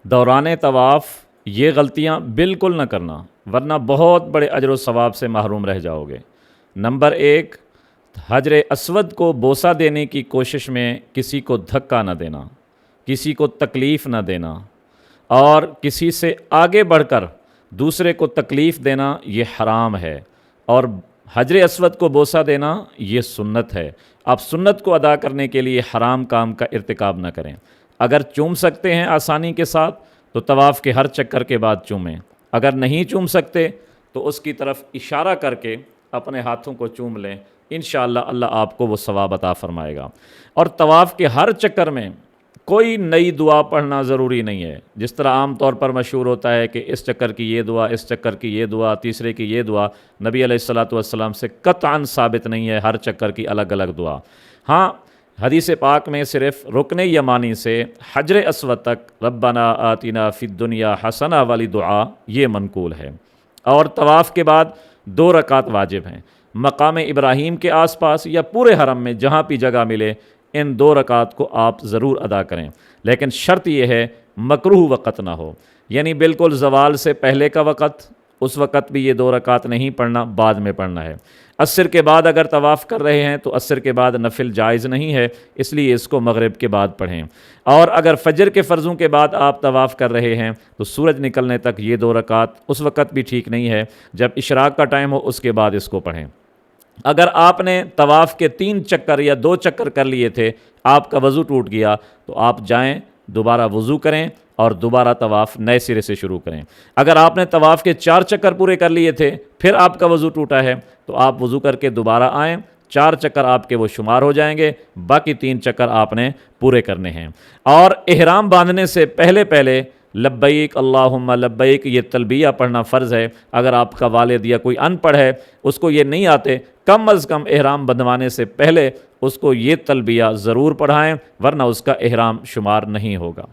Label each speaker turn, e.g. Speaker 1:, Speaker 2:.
Speaker 1: دوران طواف یہ غلطیاں بالکل نہ کرنا، ورنہ بہت بڑے اجر و ثواب سے محروم رہ جاؤ گے۔ نمبر ایک، حجر اسود کو بوسہ دینے کی کوشش میں کسی کو دھکا نہ دینا، کسی کو تکلیف نہ دینا، اور کسی سے آگے بڑھ کر دوسرے کو تکلیف دینا یہ حرام ہے، اور حجر اسود کو بوسہ دینا یہ سنت ہے۔ آپ سنت کو ادا کرنے کے لیے حرام کام کا ارتکاب نہ کریں۔ اگر چوم سکتے ہیں آسانی کے ساتھ تو طواف کے ہر چکر کے بعد چومیں، اگر نہیں چوم سکتے تو اس کی طرف اشارہ کر کے اپنے ہاتھوں کو چوم لیں، انشاءاللہ اللہ آپ کو وہ ثواب عطا فرمائے گا۔ اور طواف کے ہر چکر میں کوئی نئی دعا پڑھنا ضروری نہیں ہے، جس طرح عام طور پر مشہور ہوتا ہے کہ اس چکر کی یہ دعا، اس چکر کی یہ دعا، تیسرے کی یہ دعا۔ نبی علیہ الصلوۃ والسلام سے قطعاً ثابت نہیں ہے ہر چکر کی الگ الگ دعا۔ ہاں، حدیث پاک میں صرف رکن یمانی سے حجر اسود تک ربنا آتنا فی الدنیا حسنہ والی دعا یہ منقول ہے۔ اور طواف کے بعد 2 رکعت واجب ہیں، مقام ابراہیم کے آس پاس یا پورے حرم میں جہاں بھی جگہ ملے ان 2 رکعت کو آپ ضرور ادا کریں، لیکن شرط یہ ہے مکروہ وقت نہ ہو، یعنی بالکل زوال سے پہلے کا وقت، اس وقت بھی یہ 2 رکعت نہیں پڑھنا، بعد میں پڑھنا ہے۔ عصر کے بعد اگر طواف کر رہے ہیں تو عصر کے بعد نفل جائز نہیں ہے، اس لیے اس کو مغرب کے بعد پڑھیں۔ اور اگر فجر کے فرضوں کے بعد آپ طواف کر رہے ہیں تو سورج نکلنے تک یہ 2 رکعت اس وقت بھی ٹھیک نہیں ہے، جب اشراق کا ٹائم ہو اس کے بعد اس کو پڑھیں۔ اگر آپ نے طواف کے 3 چکر یا 2 چکر کر لیے تھے، آپ کا وضو ٹوٹ گیا تو آپ جائیں، دوبارہ وضو کریں اور دوبارہ طواف نئے سرے سے شروع کریں۔ اگر آپ نے طواف کے 4 چکر پورے کر لیے تھے، پھر آپ کا وضو ٹوٹا ہے تو آپ وضو کر کے دوبارہ آئیں، 4 چکر آپ کے وہ شمار ہو جائیں گے، باقی 3 چکر آپ نے پورے کرنے ہیں۔ اور احرام باندھنے سے پہلے لبیک اللہم لبیک یہ تلبیہ پڑھنا فرض ہے۔ اگر آپ کا والد یا کوئی ان پڑھ ہے، اس کو یہ نہیں آتے، کم از کم احرام بندھوانے سے پہلے اس کو یہ تلبیہ ضرور پڑھائیں، ورنہ اس کا احرام شمار نہیں ہوگا۔